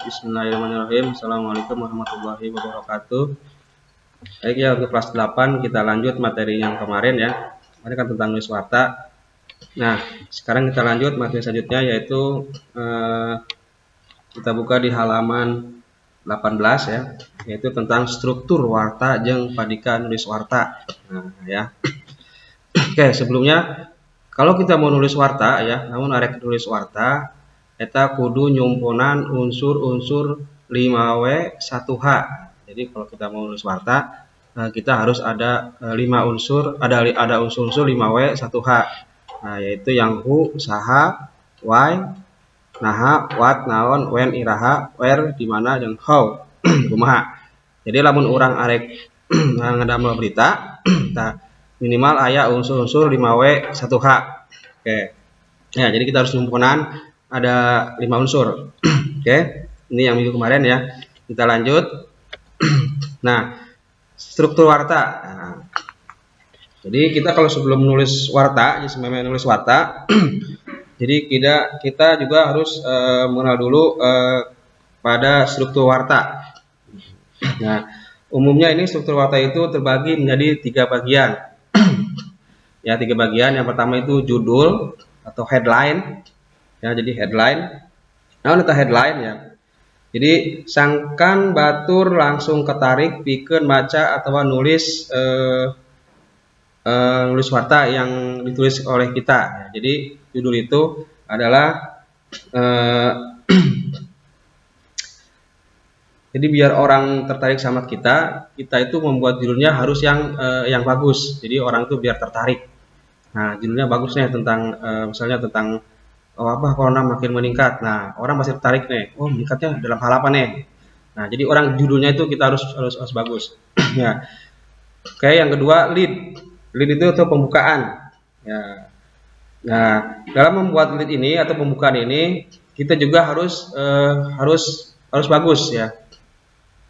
Bismillahirrahmanirrahim. Assalamualaikum warahmatullahi wabarakatuh. Baik ya, untuk kelas 8 kita lanjut materi yang kemarin ya. Kemarin kan tentang nulis warta. Nah, sekarang kita lanjut materi selanjutnya yaitu kita buka di halaman 18 ya, yaitu tentang struktur warta jeung padika nulis warta. Nah, ya. Oke, sebelumnya kalau kita mau nulis warta ya, namun arek nulis warta eta kudu nyumponan unsur-unsur 5W 1H. Jadi kalau kita mau nulis warta kita harus ada 5 unsur, ada unsur-unsur 5W 1H. Nah, yaitu yang hu, saha, why, naha, what, naon, when, iraha, where, dimana, jeung how. Kumaha. Jadi lamun orang arek ngadamel berita, nah, minimal aya unsur-unsur 5W 1H. Oke. Ya, jadi kita harus nyumponan ada 5 unsur. Oke. Ini yang minggu kemarin ya. Kita lanjut. Nah, struktur warta. Nah, jadi kita kalau sebelum nulis warta, sebelum nulis warta, jadi kita juga harus mengenal dulu pada struktur warta. Nah, umumnya ini struktur warta itu terbagi menjadi 3 bagian. Ya, 3 bagian. Yang pertama itu judul atau headline. Ya, jadi headline. Nah, itu headline ya. Jadi sangkan batur langsung ketarik pikeun maca atau nulis nulis warta yang ditulis oleh kita. Ya, jadi judul itu adalah jadi biar orang tertarik sama kita itu membuat judulnya harus yang bagus. Jadi orang itu biar tertarik. Nah, judulnya bagusnya tentang misalnya tentang wabah corona makin meningkat. Nah, orang pasti tertarik nih. Oh, meningkatnya dalam hal apa nih? Nah, jadi orang judulnya itu kita harus bagus. Ya. Oke, yang kedua lead. Lead itu atau pembukaan. Ya. Nah, dalam membuat lead ini atau pembukaan ini kita juga harus bagus ya.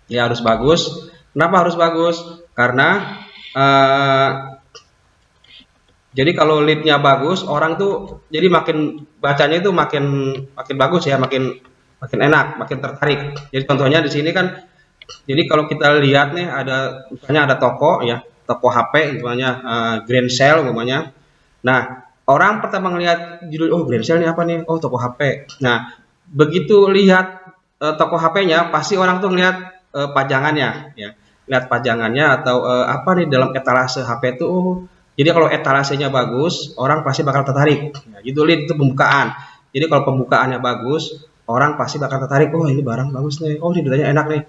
Ya, harus bagus. Kenapa harus bagus? Karena jadi kalau leadnya bagus, orang tuh jadi makin bacanya itu makin bagus ya, makin enak, makin tertarik. Jadi contohnya di sini kan, jadi kalau kita lihat nih misalnya ada toko ya, toko HP, misalnya Grand Sale umpamanya. Nah, orang pertama ngelihat judul, oh Grand Sale ini apa nih? Oh, toko HP. Nah, begitu lihat toko HP-nya, pasti orang tuh ngelihat pajangannya ya, lihat pajangannya atau apa nih dalam etalase HP itu. Oh, jadi kalau etalasenya bagus, orang pasti bakal tertarik. Ya, gitu lead itu pembukaan. Jadi kalau pembukaannya bagus, orang pasti bakal tertarik. Oh, ini barang bagus nih. Oh, ini datanya enak nih.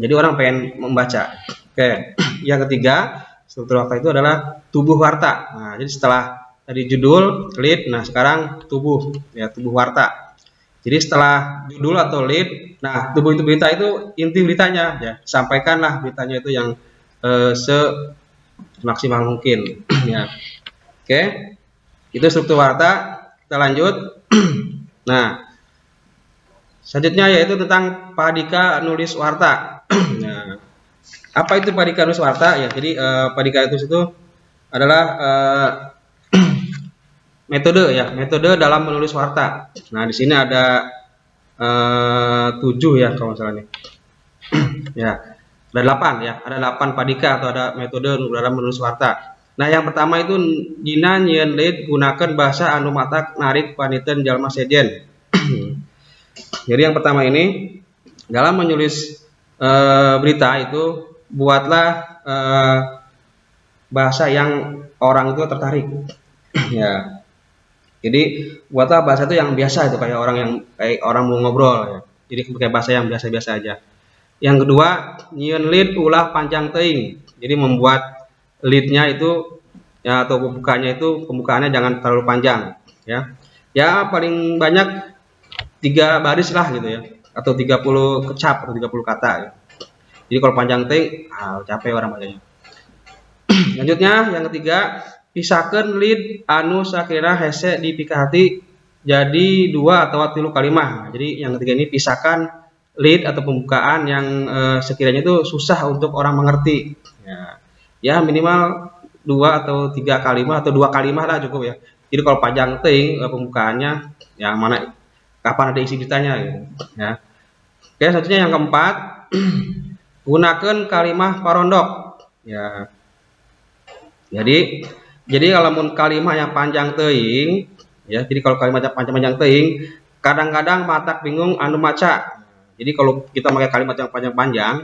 Jadi orang pengen membaca. Oke. Yang ketiga, struktur warta itu adalah tubuh warta. Nah, jadi setelah tadi judul, lead, nah sekarang tubuh ya, tubuh warta. Jadi setelah judul atau lead, nah tubuh itu berita itu inti beritanya ya. Sampaikanlah beritanya itu yang maksimal mungkin ya. Oke. Itu struktur warta. Kita lanjut. Nah, selanjutnya yaitu tentang padika nulis warta. Nah, apa itu padika nulis warta ya? Jadi padika itu adalah metode ya, metode dalam menulis warta. Nah, di sini ada 7 ya kalau misalnya nih. Ya. Ada 8 ya, ada 8 padika atau ada metode dalam menulis warta. Nah, yang pertama itu dina nyieun lead gunakan bahasa anu matak narik paniteun jalma sejen. Jadi yang pertama ini dalam menulis berita itu buatlah bahasa yang orang itu tertarik. Ya. Jadi buatlah bahasa itu yang biasa itu kayak orang mau ngobrol ya. Jadi pakai bahasa yang biasa-biasa aja. Yang kedua, nyieun lead ulah panjang teuing. Jadi membuat leadnya itu ya atau pembukaannya jangan terlalu panjang ya. Ya paling banyak 3 baris lah gitu ya. Atau 30 kecap atau 30 kata ya. Jadi kalau panjang teuing, capek orang bacanya. Lanjutnya yang ketiga, pisahkeun lead anu sakira hese dipikahati jadi 2 atau 3 kalimat. Jadi yang ketiga ini pisahkan lead atau pembukaan yang sekiranya itu susah untuk orang mengerti. Ya minimal 2 atau 3 kalimat atau 2 kalimat lah cukup ya. Jadi kalau panjang teuing pembukaannya yang mana kapan ada isi beritanya gitu ya. Oke, selanjutnya yang keempat, gunakan kalimah parondok. Ya. Jadi kalau kalimah yang panjang teuing, ya. Jadi kalau kalimat yang panjang-panjang teuing, kadang-kadang matak bingung anu maca. Jadi kalau kita pakai kalimat yang panjang-panjang,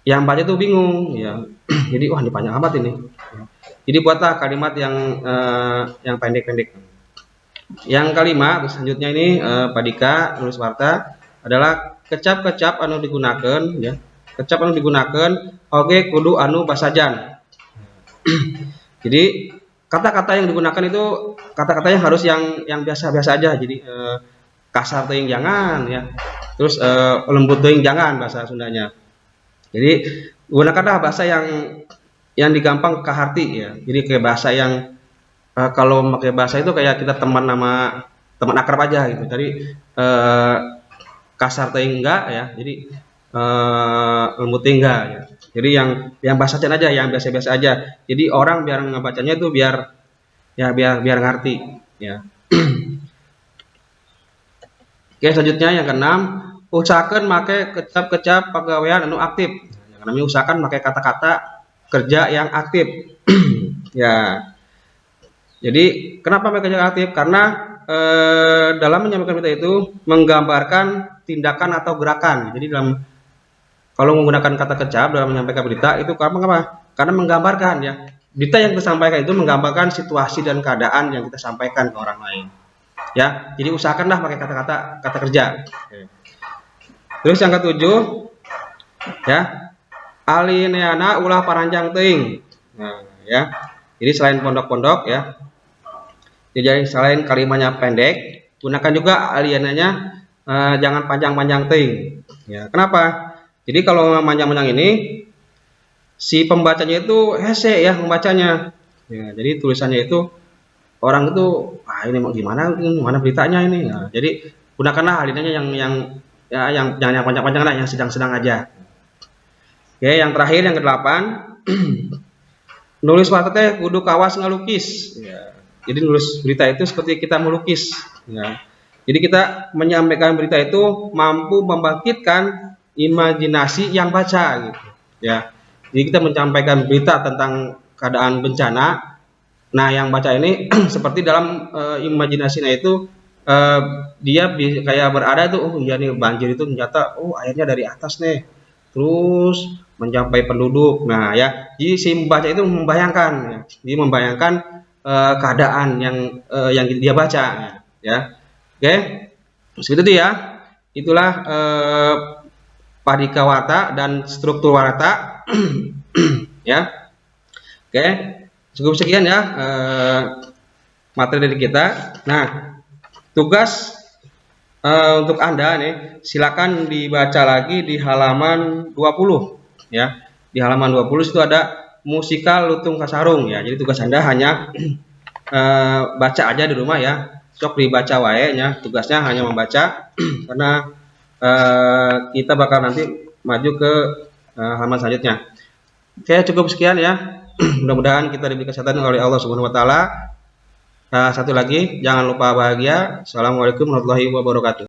yang baca itu bingung, ya. Jadi wah ini panjang amat ini. Jadi buatlah kalimat yang pendek-pendek. Yang kelima, selanjutnya ini Pak Dika nulis warta adalah kecap-kecap anu digunakan, ya. Kecap anu digunakan, oke kudu anu basajan. Jadi kata-kata yang digunakan itu kata-katanya harus yang biasa-biasa aja. Jadi kasar teuing jangan, ya. Terus lembut teuing jangan bahasa Sundanya. Jadi gunakanlah bahasa yang digampang kaharti, ya. Jadi kayak bahasa yang kalau pakai bahasa itu kayak kita teman nama teman akrab aja gitu. Jadi kasar teuing enggak, ya. Jadi lembut teuing enggak, ya. Jadi yang bahasa aja, yang biasa-biasa aja. Jadi orang biar ngebacanya itu biar ngerti, ya. Oke, selanjutnya yang keenam, usahakan make kecap-kecap pegawaian anu aktif. Yang namanya usahakan pakai kata-kata kerja yang aktif. Ya. Jadi kenapa make kerja aktif? Karena dalam menyampaikan berita itu menggambarkan tindakan atau gerakan. Jadi kalau menggunakan kata kecap dalam menyampaikan berita itu kenapa? Karena menggambarkan, ya. Berita yang disampaikan itu menggambarkan situasi dan keadaan yang kita sampaikan ke orang lain. Ya, jadi usahakanlah pakai kata-kata kerja. Terus yang ketujuh, ya, alineana ulah paranjang teuing. Nah, ya. Jadi selain pondok-pondok, ya. Jadi selain kalimatnya pendek, gunakan juga alineanya jangan panjang-panjang teuing. Ya, kenapa? Jadi kalau panjang-panjang ini si pembacanya itu hese, ya, membacanya. Ya, jadi tulisannya itu orang itu ini mau gimana beritanya ini. Nah, jadi gunakanlah alineanya yang jangan yang panjang-panjang lah, yang sedang-sedang aja. Oke, yang terakhir yang ke-8, nulis warta teh kudu kawas ngelukis. Ya. Jadi nulis berita itu seperti kita melukis. Ya. Jadi kita menyampaikan berita itu mampu membangkitkan imajinasi yang baca, gitu. Ya. Jadi kita menyampaikan berita tentang keadaan bencana. Nah, yang baca ini seperti dalam imajinasinya itu dia kayak berada tuh, oh iya nih banjir itu ternyata airnya dari atas nih. Terus mencapai penduduk. Nah, ya, jadi si membaca itu membayangkan, ya. Jadi membayangkan keadaan yang dia baca, ya. Oke. Seperti itu, ya. Itulah Padika warta dan struktur warta. Ya. Oke. Cukup sekian, ya, materi dari kita. Nah, tugas untuk Anda nih, silakan dibaca lagi di halaman 20, ya. Di halaman 20 itu ada musikal Lutung Kasarung, ya. Jadi tugas Anda hanya baca aja di rumah, ya. Sok dibaca wae, ya. Tugasnya hanya membaca karena kita bakal nanti maju ke halaman selanjutnya. Oke, cukup sekian, ya. Mudah-mudahan kita diberi kesehatan oleh Allah Subhanahu wa taala. Satu lagi, jangan lupa bahagia. Assalamualaikum warahmatullahi wabarakatuh.